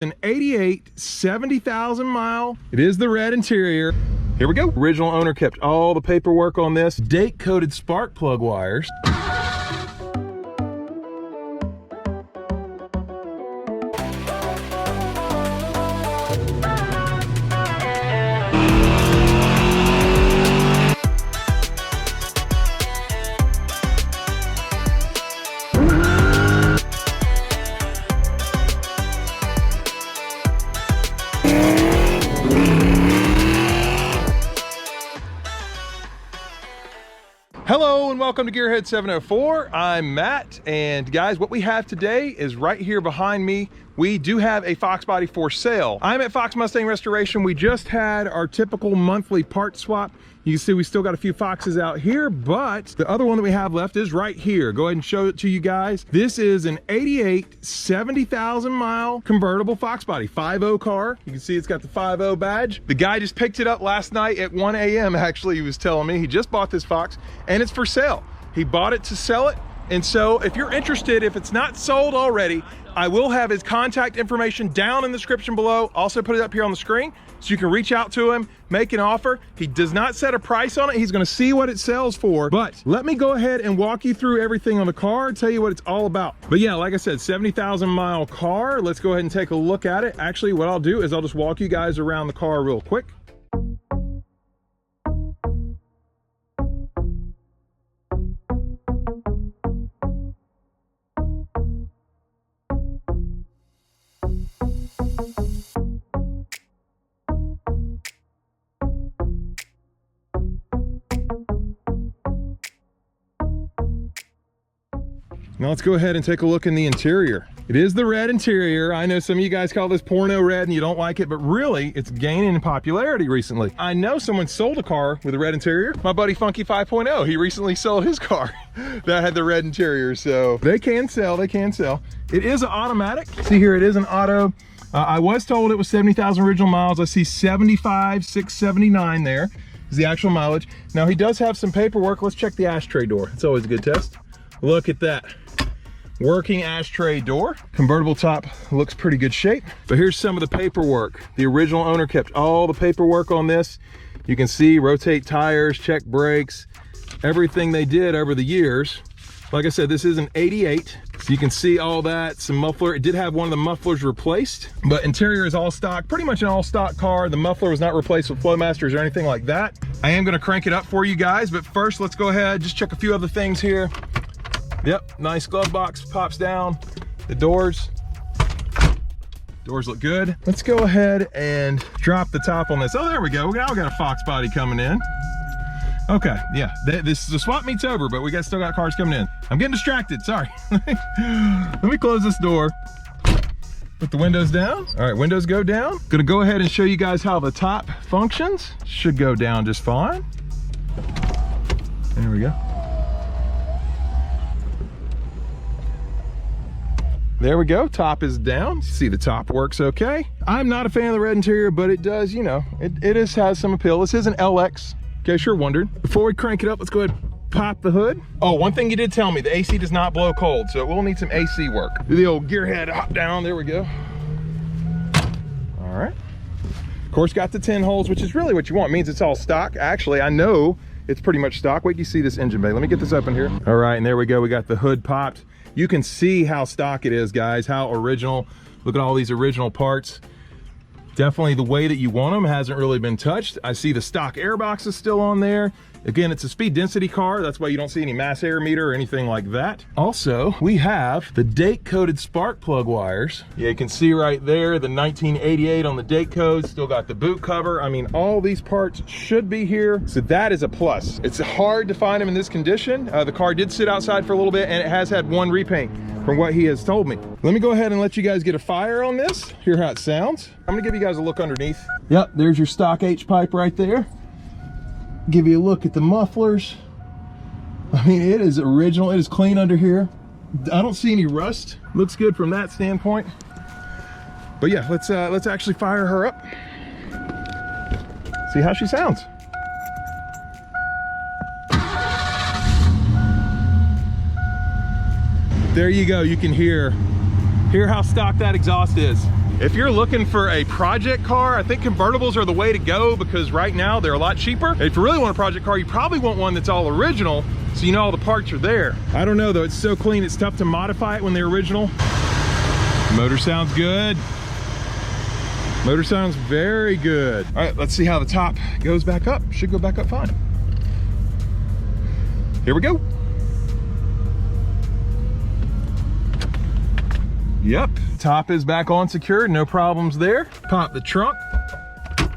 An 88, 70,000 mile. It is the red interior. Here we go. Original owner kept all the paperwork on this. Date coded spark plug wires. Hello and welcome to Gearhead 704. I'm Matt, and guys, what we have today is right here behind me. We do have a Foxbody for sale. I'm at Fox Mustang Restoration. We just had our typical monthly part swap. You can see we still got a few Foxes out here, but the other one that we have left is right here. Go ahead and show it to you guys. This is an 88, 70,000 mile convertible Foxbody, 5.0 car. You can see it's got the 5.0 badge. The guy just picked it up last night at 1 a.m. Actually, he was telling me he just bought this Fox and it's for sale. He bought it to sell it. And so if you're interested, if it's not sold already, I will have his contact information down in the description below. Also put it up here on the screen so you can reach out to him, make an offer. He does not set a price on it. He's gonna see what it sells for, but let me go ahead and walk you through everything on the car, tell you what it's all about. But yeah, like I said, 70,000 mile car. Let's go ahead and take a look at it. Actually, what I'll do is I'll just walk you guys around the car real quick. Now let's go ahead and take a look in the interior. It is the red interior. I know some of you guys call this porno red and you don't like it, but really it's gaining in popularity recently. I know someone sold a car with a red interior. My buddy Funky 5.0, he recently sold his car that had the red interior. So they can sell, they can sell. It is an automatic. See here, it is an auto. I was told it was 70,000 original miles. I see 75,679 there is the actual mileage. Now he does have some paperwork. Let's check the ashtray door. It's always a good test. Look at that. Working ashtray door. Convertible top looks pretty good shape. But here's some of the paperwork. The original owner kept all the paperwork on this. You can see rotate tires, check brakes, everything they did over the years. Like I said, this is an 88, so you can see all that. Some muffler. It did have one of the mufflers replaced, but interior is all stock, pretty much an all stock car. The muffler was not replaced with Flowmasters or anything like that. I am gonna crank it up for you guys, but first let's go ahead, just check a few other things here. Yep, nice glove box pops down. The doors look good. Let's go ahead and drop the top on this. Oh, there we go. Now we got a Fox body coming in. Okay, yeah, this is the swap meet's over, but we still got cars coming in. I'm getting distracted, sorry. Let me close this door. Put the windows down. All right, windows go down. Gonna go ahead and show you guys how the top functions. Should go down just fine. There we go. There we go, top is down. See, the top works okay. I'm not a fan of the red interior, but it does, you know, it has some appeal. This is an LX, in case you're wondering. Before we crank it up, let's go ahead and pop the hood. Oh, one thing you did tell me, the AC does not blow cold, so it will need some AC work. Do the old gearhead hop down, there we go. All right. Of course, got the 10 holes, which is really what you want. It means it's all stock. Actually, I know it's pretty much stock. Wait till you see this engine bay. Let me get this up in here. All right, and there we go. We got the hood popped. You can see how stock it is, guys, how original. Look at all these original parts. Definitely the way that you want them, hasn't really been touched. I see the stock airbox is still on there. Again, it's a speed density car. That's why you don't see any mass air meter or anything like that. Also, we have the date coded spark plug wires. Yeah, you can see right there, the 1988 on the date code, still got the boot cover. I mean, all these parts should be here. So that is a plus. It's hard to find them in this condition. The car did sit outside for a little bit and it has had one repaint from what he has told me. Let me go ahead and let you guys get a fire on this, hear how it sounds. I'm gonna give you guys a look underneath. Yep, there's your stock H pipe right there. Give you a look at the mufflers. I mean, it is original. It is clean under here. I don't see any rust. Looks good from that standpoint. But yeah, let's actually fire her up. See how she sounds. There you go. You can hear how stock that exhaust is. If you're looking for a project car, I think convertibles are the way to go because right now they're a lot cheaper. If you really want a project car, you probably want one that's all original, so you know all the parts are there. I don't know though, it's so clean, it's tough to modify it when they're original. Motor sounds good. Motor sounds very good. All right, let's see how the top goes back up. Should go back up fine. Here we go. Yep, top is back on secured, no problems there. Pop the trunk.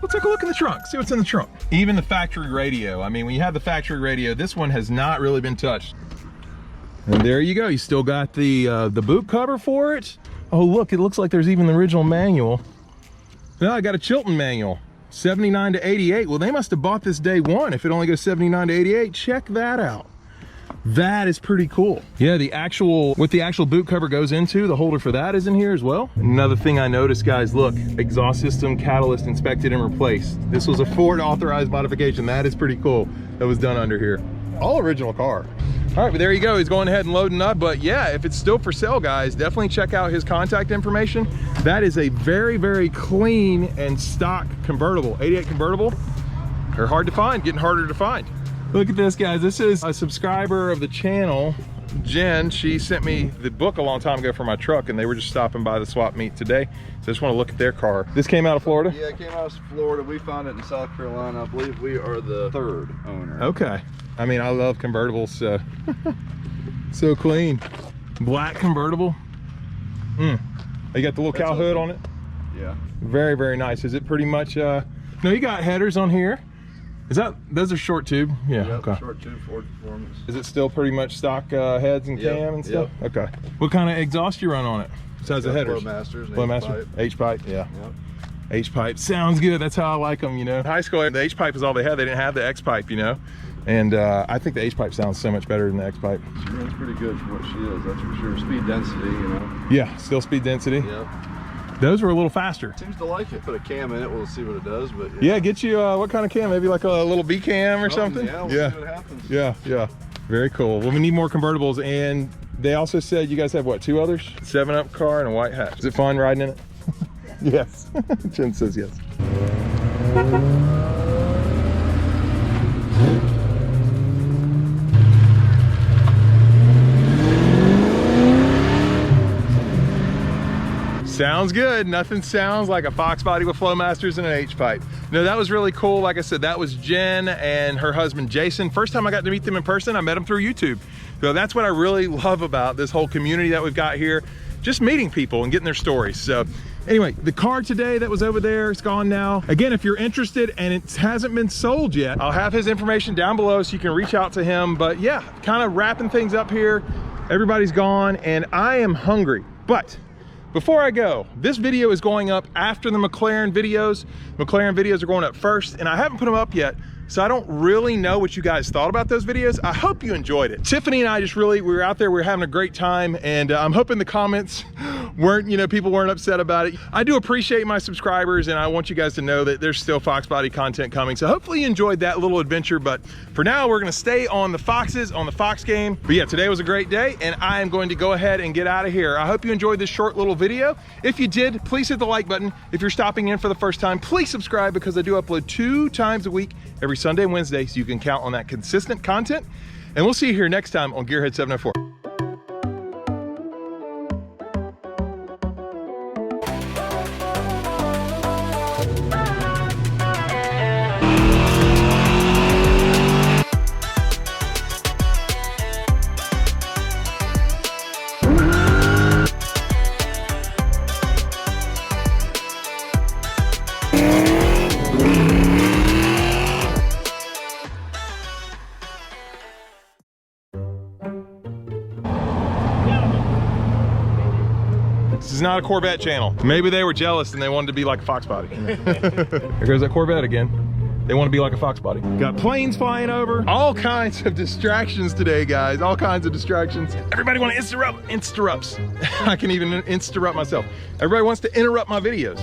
Let's take a look in the trunk, see what's in the trunk. Even the factory radio. I mean, when you have the factory radio, this one has not really been touched. And there you go, you still got the boot cover for it. Oh look, it looks like there's even the original manual. Now I got a Chilton manual, 79 to 88. Well, they must have bought this day one if it only goes 79 to 88. Check that out. That is pretty cool. Yeah, what the actual boot cover goes into, the holder for that is in here as well. Another thing I noticed, guys, look, exhaust system catalyst inspected and replaced. This was a Ford authorized modification. That is pretty cool. That was done under here. All original car. All right, but there you go. He's going ahead and loading up. But yeah, if it's still for sale, guys, definitely check out his contact information. That is a very, very clean and stock convertible, 88 convertible. They're hard to find, getting harder to find. Look at this, guys. This is a subscriber of the channel, Jen. She sent me the book a long time ago for my truck, and they were just stopping by the swap meet today. So I just want to look at their car. This came out of Florida? Yeah, it came out of Florida. We found it in South Carolina. I believe we are the 3rd owner. Okay. I mean, I love convertibles, so so clean. Black convertible. You got the little cow hood on it? Yeah. Very, very nice. Is it pretty much, no, you got headers on here. Those are short tube? Yeah, yep, okay. Short tube Ford Performance. Is it still pretty much stock heads and cam and stuff? Yep. Okay. What kind of exhaust you run on it? Besides the headers? Flowmasters and Flowmaster? H-pipe, yeah. Yep. H-pipe, sounds good. That's how I like them, you know. In high school, the H-pipe is all they had. They didn't have the X-pipe, you know. And I think the H-pipe sounds so much better than the X-pipe. She runs pretty good for what she is, that's for sure. Speed density, you know. Yeah, still speed density. Yep. Those were a little faster. Seems to like it. Put a cam in it, we'll see what it does. But yeah, get you what kind of cam? Maybe like a little B cam or something? Yeah, we'll see what happens. Yeah. Very cool. Well, we need more convertibles, and they also said you guys have what, 2 others? 7-Up car and a white hatch. Is it fun riding in it? Yes. Jen says yes. Sounds good. Nothing sounds like a Foxbody with Flowmasters and an H-pipe. No, that was really cool. Like I said, that was Jen and her husband, Jason. First time I got to meet them in person, I met them through YouTube. So that's what I really love about this whole community that we've got here. Just meeting people and getting their stories. So anyway, the car today that was over there, it's gone now. Again, if you're interested and it hasn't been sold yet, I'll have his information down below so you can reach out to him. But yeah, kind of wrapping things up here. Everybody's gone and I am hungry. But before I go, this video is going up after the McLaren videos. McLaren videos are going up first, and I haven't put them up yet, so I don't really know what you guys thought about those videos. I hope you enjoyed it. Tiffany and I just we were out there, we were having a great time, and I'm hoping the comments weren't, people weren't upset about it. I do appreciate my subscribers, and I want you guys to know that there's still Foxbody content coming, so hopefully you enjoyed that little adventure. But for now, we're gonna stay on the Foxes, on the Fox game. But yeah, today was a great day, and I am going to go ahead and get out of here. I hope you enjoyed this short little video. If you did, please hit the like button. If you're stopping in for the first time, please subscribe, because I do upload 2 times a week, every Sunday and Wednesday, so you can count on that consistent content. And we'll see you here next time on Gearhead 704. This is not a Corvette channel. Maybe they were jealous and they wanted to be like a Foxbody. There goes that Corvette again. They want to be like a Foxbody. Got planes flying over. All kinds of distractions today, guys. All kinds of distractions. Everybody want to interrupts. I can even interrupt myself. Everybody wants to interrupt my videos.